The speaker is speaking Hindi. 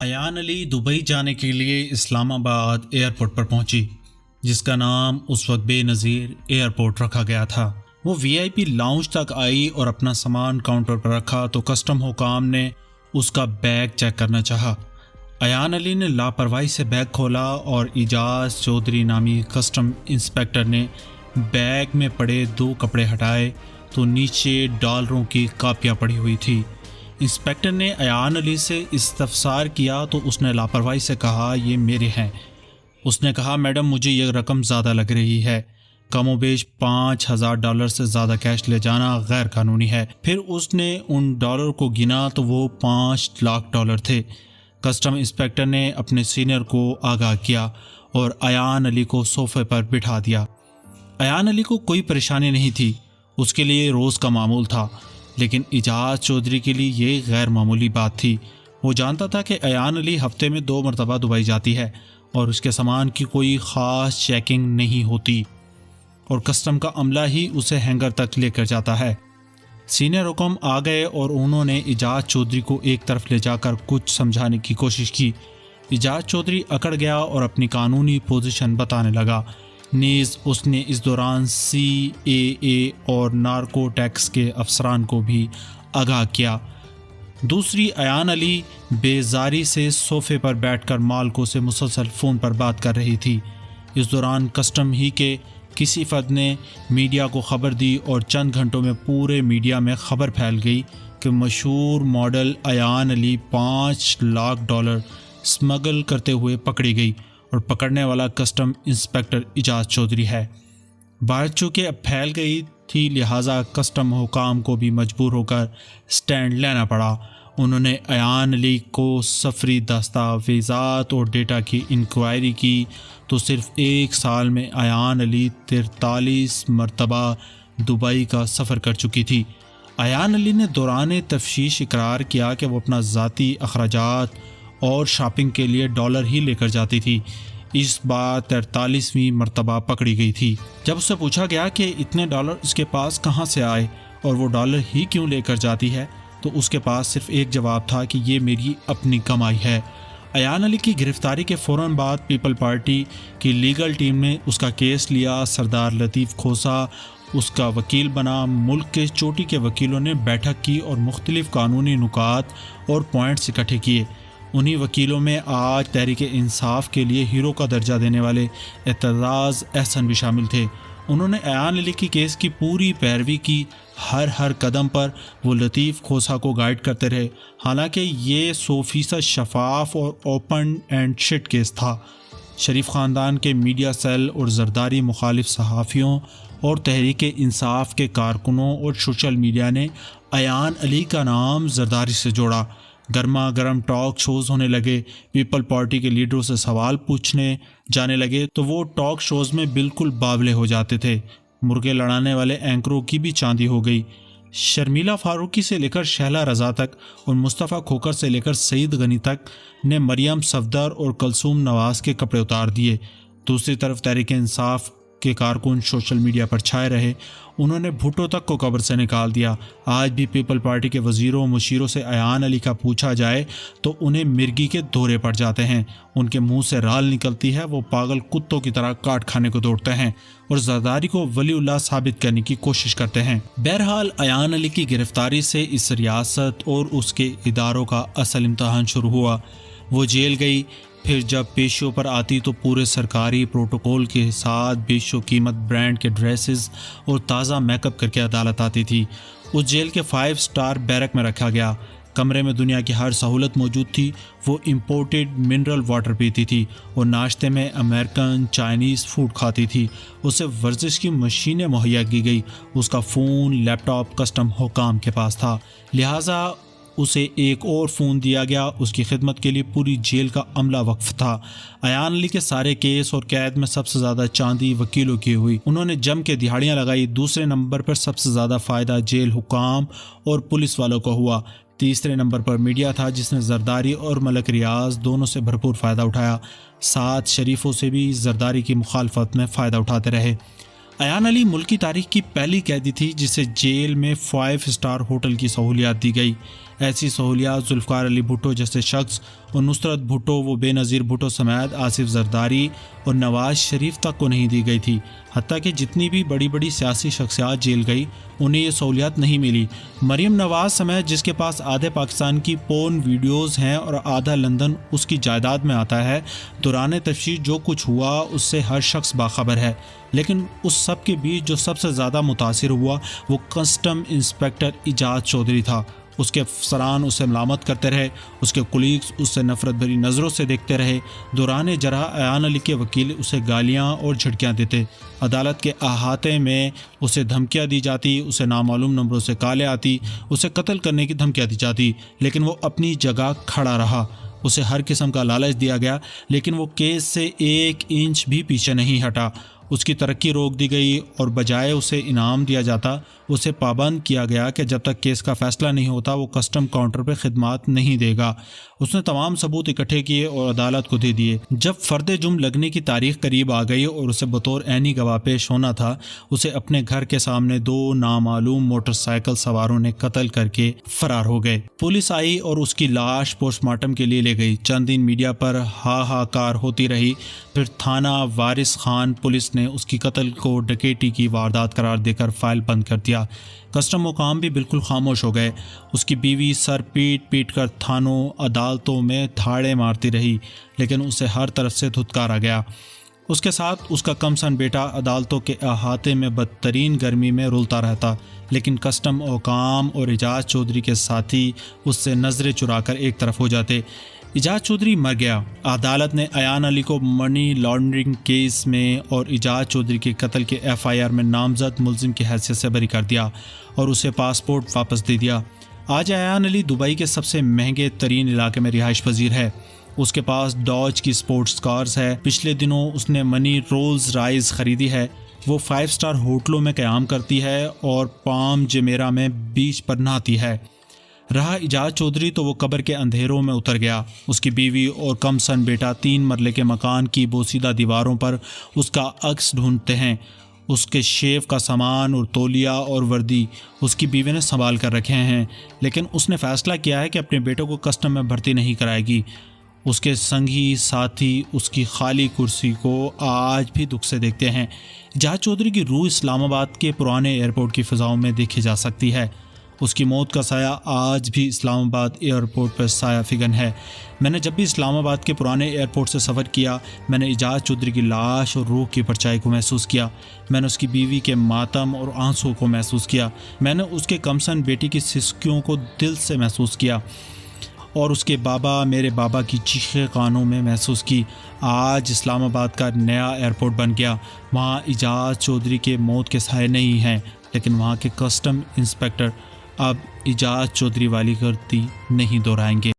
अयान अली दुबई जाने के लिए इस्लामाबाद एयरपोर्ट पर पहुंची, जिसका नाम उस वक्त बेनज़ीर एयरपोर्ट रखा गया था। वो वीआईपी लाउंज तक आई और अपना सामान काउंटर पर रखा तो कस्टम हुकाम ने उसका बैग चेक करना चाहा। अयान अली ने लापरवाही से बैग खोला और इजाज़ चौधरी नामी कस्टम इंस्पेक्टर ने बैग में पड़े 2 कपड़े हटाए तो नीचे डॉलरों की कापियाँ पड़ी हुई थी। इंस्पेक्टर ने अयान अली से इस्तफसार किया तो उसने लापरवाही से कहा, ये मेरे हैं। उसने कहा, मैडम मुझे ये रकम ज़्यादा लग रही है। कमोबेश $5000 से ज़्यादा कैश ले जाना गैर कानूनी है। फिर उसने उन डॉलर को गिना तो वो $5 लाख थे। कस्टम इंस्पेक्टर ने अपने सीनियर को आगाह किया और अयान अली को सोफे पर बिठा दिया। अयान अली को कोई परेशानी नहीं थी, उसके लिए रोज़ का मामूल था, लेकिन इजाज़ चौधरी के लिए ये गैर मामूली बात थी। वो जानता था कि अयान अली हफ्ते में 2 मरतबा दुबई जाती है और उसके सामान की कोई ख़ास चेकिंग नहीं होती और कस्टम का अमला ही उसे हैंगर तक लेकर जाता है। सीनियर हुक्म आ गए और उन्होंने इजाज़ चौधरी को एक तरफ ले जाकर कुछ समझाने की कोशिश की। इजाज़ चौधरी अकड़ गया और अपनी कानूनी पोजीशन बताने लगा। नीज़ उसने इस दौरान CAA और नार्को टैक्स के अफसरान को भी आगाह किया। दूसरी, अयान अली बेजारी से सोफे पर बैठकर मालकों से मुसलसल फ़ोन पर बात कर रही थी। इस दौरान कस्टम ही के किसी फ़र्द ने मीडिया को ख़बर दी और चंद घंटों में पूरे मीडिया में ख़बर फैल गई कि मशहूर मॉडल अयान अली $5 लाख स्मगल करते हुए पकड़ी गई और पकड़ने वाला कस्टम इंस्पेक्टर इजाज़ चौधरी है। बात चूँकि अब फैल गई थी, लिहाजा कस्टम हुकाम को भी मजबूर होकर स्टैंड लेना पड़ा। उन्होंने अयान अली को सफरी दस्तावेज़ात और डेटा की इंक्वायरी की तो सिर्फ 1 साल में अयान अली 43 मरतबा दुबई का सफ़र कर चुकी थी। अयान अली ने दौरान तफ्तीश इकरार किया कि वो अपना ज़ाती अखराजात और शॉपिंग के लिए डॉलर ही लेकर जाती थी। इस बार 43वीं मरतबा पकड़ी गई थी। जब उससे पूछा गया कि इतने डॉलर उसके पास कहाँ से आए और वो डॉलर ही क्यों लेकर जाती है, तो उसके पास सिर्फ एक जवाब था कि ये मेरी अपनी कमाई है। अयान अली की गिरफ्तारी के फ़ौरन बाद पीपल पार्टी की लीगल टीम ने उसका केस लिया। सरदार लतीफ़ खोसा उसका वकील बना। मुल्क के चोटी के वकीलों ने बैठक की और मुख्तलिफ कानूनी नुकात और पॉइंट्स इकट्ठे किए। उन्हीं वकीलों में आज तहरीक इंसाफ के लिए हीरो का दर्जा देने वाले एतजाज़ एहसन भी शामिल थे। उन्होंने अयान अली की केस की पूरी पैरवी की। हर कदम पर वो लतीफ़ खोसा को गाइड करते रहे। हालांकि ये 100% शफाफ और ओपन एंड शिट केस था। शरीफ ख़ानदान के मीडिया सेल और जरदारी मुखालिफ सहाफ़ियों और तहरीक इंसाफ के कारकुनों और सोशल मीडिया ने अयान अली का नाम जरदारी से जोड़ा। गर्मा गर्म टॉक शोज़ होने लगे। पीपल पार्टी के लीडरों से सवाल पूछने जाने लगे तो वो टॉक शोज़ में बिल्कुल बावले हो जाते थे। मुर्गे लड़ाने वाले एंकरों की भी चांदी हो गई। शर्मिला फारूकी से लेकर शहला रज़ा तक और मुस्तफ़ा खोकर से लेकर सईद गनी तक ने मरियम सफदर और कलसूम नवाज़ के कपड़े उतार दिए। दूसरी तरफ तहरीक इंसाफ के कारकुन सोशल मीडिया पर छाए रहे। उन्होंने भुट्टो तक को कब्र से निकाल दिया। आज भी पीपल पार्टी के वज़ीरों मुशीरों से अयान अली का पूछा जाए तो उन्हें मिर्गी के दौरे पड़ जाते हैं। उनके मुंह से राल निकलती है। वो पागल कुत्तों की तरह काट खाने को दौड़ते हैं और ज़रदारी को वलीउल्लाह साबित करने की कोशिश करते हैं। बहरहाल अयान अली की गिरफ्तारी से इस रियासत और उसके इदारों का असल इम्तहान शुरू हुआ। वो जेल गई। फिर जब पेशियों पर आती तो पूरे सरकारी प्रोटोकॉल के साथ बेशो कीमत ब्रांड के ड्रेसेस और ताज़ा मेकअप करके अदालत आती थी। उस जेल के 5 स्टार बैरक में रखा गया। कमरे में दुनिया की हर सहूलत मौजूद थी। वो इम्पोर्टेड मिनरल वाटर पीती थी और नाश्ते में अमेरिकन चाइनीज़ फूड खाती थी। उसे वर्जिश की मशीनें मुहैया की गई। उसका फ़ोन लैपटॉप कस्टम हुकाम के पास था, लिहाजा उसे एक और फ़ोन दिया गया। उसकी खिदमत के लिए पूरी जेल का अमला वक्फ था। अयान अली के सारे केस और कैद में सबसे ज़्यादा चांदी वकीलों की हुई। उन्होंने जम के दिहाड़ियाँ लगाई। दूसरे नंबर पर सबसे ज़्यादा फ़ायदा जेल हुकाम और पुलिस वालों को हुआ। तीसरे नंबर पर मीडिया था, जिसने जरदारी और मलक रियाज दोनों से भरपूर फ़ायदा उठाया। 7 शरीफों से भी जरदारी की मुखालफत में फ़ायदा उठाते रहे। अयान अली मुल्की तारीख की पहली कैदी थी जिसे जेल में 5 स्टार होटल की सहूलियात दी गई। ऐसी सहूलियात जुल्फ़िकार अली भुट्टो जैसे शख्स और नुसरत भुट्टो व बेनज़ीर भुट्टो समेत आसिफ जरदारी और नवाज शरीफ तक को नहीं दी गई थी। हत्ता कि जितनी भी बड़ी बड़ी सियासी शख्सियात जेल गई उन्हें ये सहूलियात नहीं मिली। मरीम नवाज समेत जिसके पास आधे पाकिस्तान की पोर्न वीडियोज़ हैं और आधा लंदन उसकी जायदाद में आता है, दौरान तफ्तीश जो कुछ हुआ उससे हर शख्स बाखबर है। लेकिन उस सब के बीच जो सबसे ज़्यादा मुतासिर हुआ वो कस्टम इंस्पेक्टर इजाज़ चौधरी था। उसके अफसरान उसे मलामत करते रहे, उसके कुलीग्स उससे नफरत भरी नज़रों से देखते रहे। दौरान जरह अयान अली के वकील उसे गालियां और झटकियां देते। अदालत के अहाते में उसे धमकियां दी जाती, उसे नामालूम नंबरों से कॉलें आती, उसे कत्ल करने की धमकियां दी जाती, लेकिन वो अपनी जगह खड़ा रहा। उसे हर किस्म का लालच दिया गया, लेकिन वो केस से 1 इंच भी पीछे नहीं हटा। उसकी तरक्की रोक दी गई और बजाय उसे इनाम दिया जाता उसे पाबंद किया गया कि जब तक केस का फ़ैसला नहीं होता वो कस्टम काउंटर पर खिदमात नहीं देगा। उसने तमाम सबूत इकट्ठे किए और अदालत को दे दिए। जब फ़र्द जुर्म लगने की तारीख करीब आ गई और उसे बतौर ऐनी गवाह पेश होना था, उसे अपने घर के सामने 2 नामालूम मोटरसाइकिल सवारों ने कत्ल करके फरार हो गए। पुलिस आई और उसकी लाश पोस्टमार्टम के लिए ले गई। चंद दिन मीडिया पर हाहाकार होती रही, फिर थाना वारिस खान पुलिस ने उसकी कत्ल को डकैती की वारदात करार देकर फाइल बंद कर दिया। कस्टम मुकाम भी बिल्कुल खामोश हो गए। उसकी बीवी सर पीट पीट कर थानों अदालतों में थाड़े मारती रही, लेकिन उसे हर तरफ से धुतकारा गया। उसके साथ उसका कमसन बेटा अदालतों के अहाते में बदतरीन गर्मी में रुलता रहता, लेकिन कस्टम औकाम और इजाज़ चौधरी के साथी उससे नज़रें चुराकर एक तरफ हो जाते। इजाज़ चौधरी मर गया। अदालत ने अयान अली को मनी लॉन्ड्रिंग केस में और इजाज़ चौधरी के कत्ल के FIR में नामजद मुलजिम की हैसियत से बरी कर दिया और उसे पासपोर्ट वापस दे दिया। आज अयान अली दुबई के सबसे महंगे तरीन इलाके में रिहाइश पजीर है। उसके पास डॉज की स्पोर्ट्स कार्स है। पिछले दिनों उसने मनी रोल्स राइस खरीदी है। वो 5 स्टार होटलों में क़याम करती है और पाम जमेरा में बीच पर नहाती है। रहा इजाज़ चौधरी तो वो कब्र के अंधेरों में उतर गया। उसकी बीवी और कमसन बेटा 3 मरले के मकान की बोसीदा दीवारों पर उसका अक्स ढूंढते हैं। उसके शेव का सामान और तौलिया और वर्दी उसकी बीवी ने संभाल कर रखे हैं, लेकिन उसने फ़ैसला किया है कि अपने बेटों को कस्टम में भर्ती नहीं कराएगी। उसके संगी साथी उसकी खाली कुर्सी को आज भी दुख से देखते हैं। इजाज़ चौधरी की रूह इस्लामाबाद के पुराने एयरपोर्ट की फ़िज़ाओं में देखी जा सकती है। उसकी मौत का साया आज भी इस्लामाबाद एयरपोर्ट पर साया फिगन है। मैंने जब भी इस्लामाबाद के पुराने एयरपोर्ट से सफ़र किया, मैंने इजाज़ चौधरी की लाश और रूह की परछाई को महसूस किया। मैंने उसकी बीवी के मातम और आंसू को महसूस किया। मैंने उसके कमसन बेटी की सिसकियों को दिल से महसूस किया और उसके बाबा मेरे बाबा की चीखें कानों में महसूस की। आज इस्लामाबाद का नया एयरपोर्ट बन गया। वहाँ इजाज़ चौधरी के मौत के साए नहीं हैं, लेकिन वहाँ के कस्टम इंस्पेक्टर अब इजाज़ चौधरी वाली गलती नहीं दोहराएंगे।